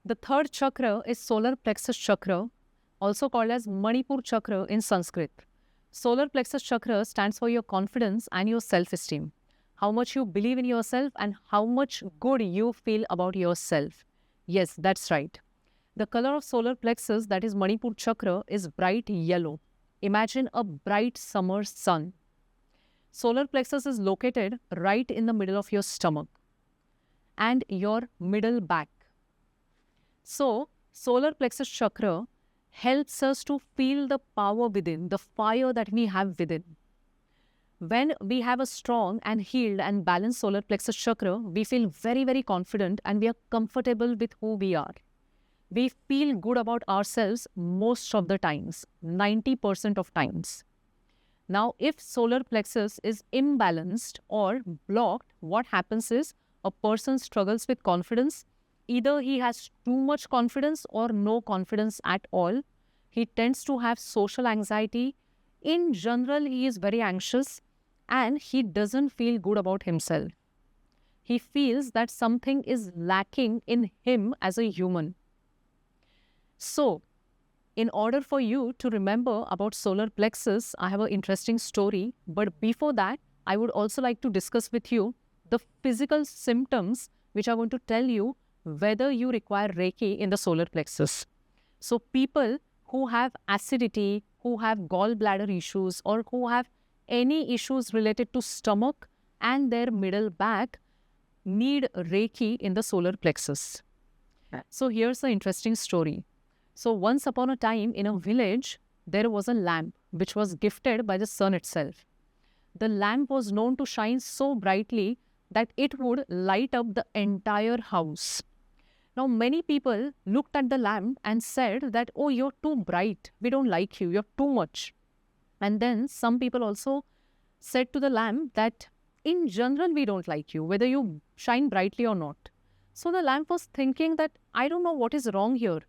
The third chakra is solar plexus chakra, also called as Manipur chakra in Sanskrit. Solar plexus chakra stands for your confidence and your self-esteem. How much you believe in yourself and how much good you feel about yourself. Yes, that's right. The color of solar plexus, that is Manipur chakra, is bright yellow. Imagine a bright summer sun. Solar plexus is located right in the middle of your stomach and your middle back. So, solar plexus chakra helps us to feel the power within, the fire that we have within. When we have a strong and healed and balanced solar plexus chakra, we feel very, very confident and we are comfortable with who we are. We feel good about ourselves most of the times, 90% of times. Now, if solar plexus is imbalanced or blocked, what happens is a person struggles with confidence. Either he has too much confidence or no confidence at all. He tends to have social anxiety. In general, he is very anxious and he doesn't feel good about himself. He feels that something is lacking in him as a human. So, in order for you to remember about solar plexus, I have an interesting story. But before that, I would also like to discuss with you the physical symptoms which are going to tell you whether you require Reiki in the solar plexus. So people who have acidity, who have gallbladder issues, or who have any issues related to stomach and their middle back need Reiki in the solar plexus. So here's the interesting story. So once upon a time in a village, there was a lamp which was gifted by the sun itself. The lamp was known to shine so brightly that it would light up the entire house. Now, many people looked at the lamp and said that, oh, you're too bright. We don't like you. You're too much. And then some people also said to the lamp that in general, we don't like you, whether you shine brightly or not. So the lamp was thinking that I don't know what is wrong here.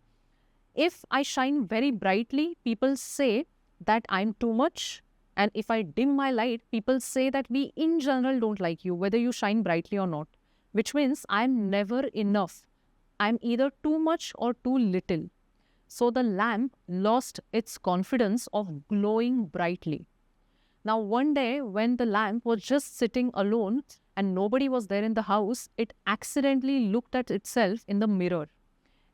If I shine very brightly, people say that I'm too much. And if I dim my light, people say that we in general don't like you, whether you shine brightly or not, which means I'm never enough. I'm either too much or too little. So the lamp lost its confidence of glowing brightly. Now, one day when the lamp was just sitting alone and nobody was there in the house, it accidentally looked at itself in the mirror.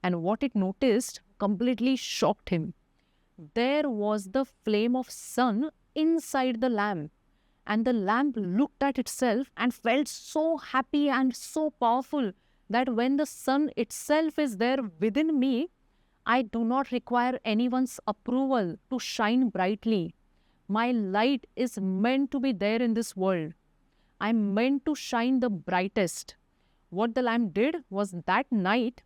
And what it noticed completely shocked him. There was the flame of sun inside the lamp. And the lamp looked at itself and felt so happy and so powerful that when the sun itself is there within me, I do not require anyone's approval to shine brightly. My light is meant to be there in this world. I'm meant to shine the brightest. What the lamp did was that night,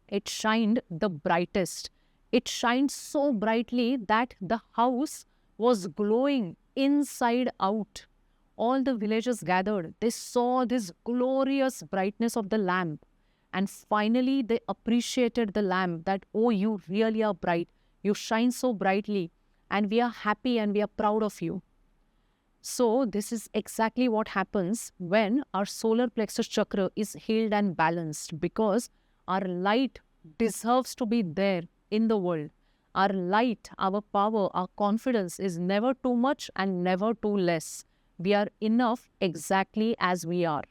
it shined the brightest. It shined so brightly that the house was glowing inside out. All the villagers gathered. They saw this glorious brightness of the lamp. And finally, they appreciated the lamp that, oh, you really are bright. You shine so brightly. And we are happy and we are proud of you. So, this is exactly what happens when our solar plexus chakra is healed and balanced, because our light deserves to be there in the world. Our light, our power, our confidence is never too much and never too less. We are enough exactly as we are.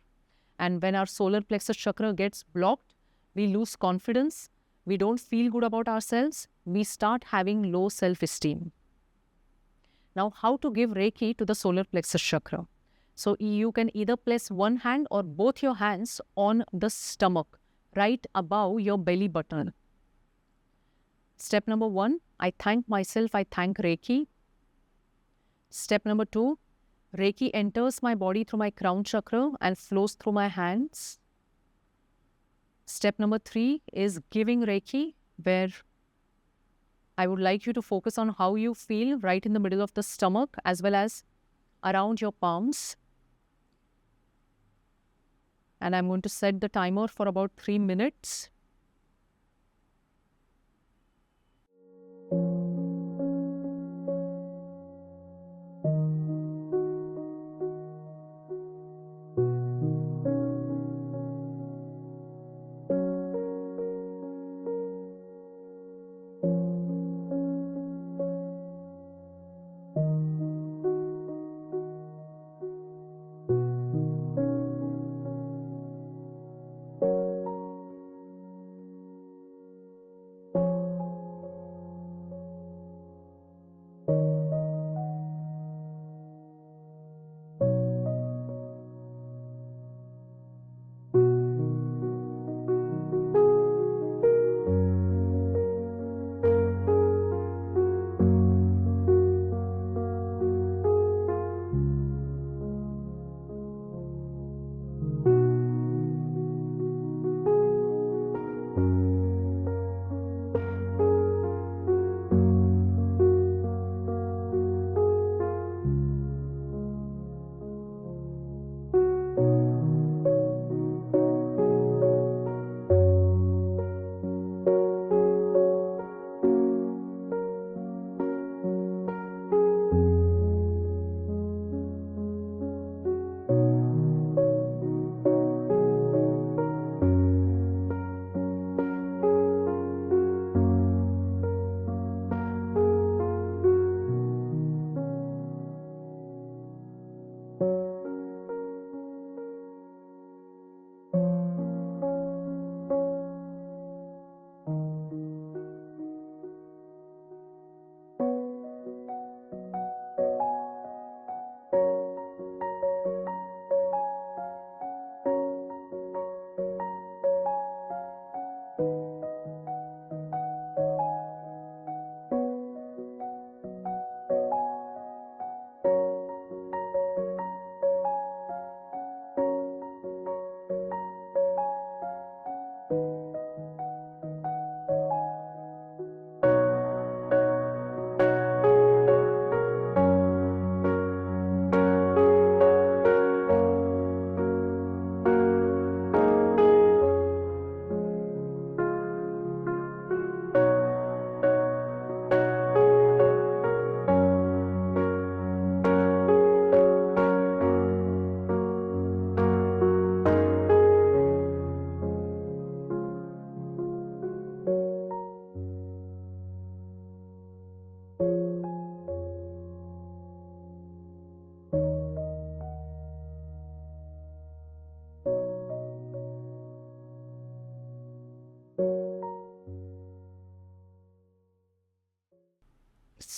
And when our solar plexus chakra gets blocked, we lose confidence, we don't feel good about ourselves, we start having low self-esteem. Now, how to give Reiki to the solar plexus chakra? So, you can either place one hand or both your hands on the stomach, right above your belly button. Step number 1, I thank myself, I thank Reiki. Step number 2, Reiki enters my body through my crown chakra and flows through my hands. Step number 3 is giving Reiki, where I would like you to focus on how you feel right in the middle of the stomach as well as around your palms. And I'm going to set the timer for about 3 minutes.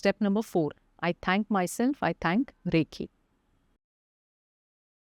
step number 4. I thank myself, I thank Reiki.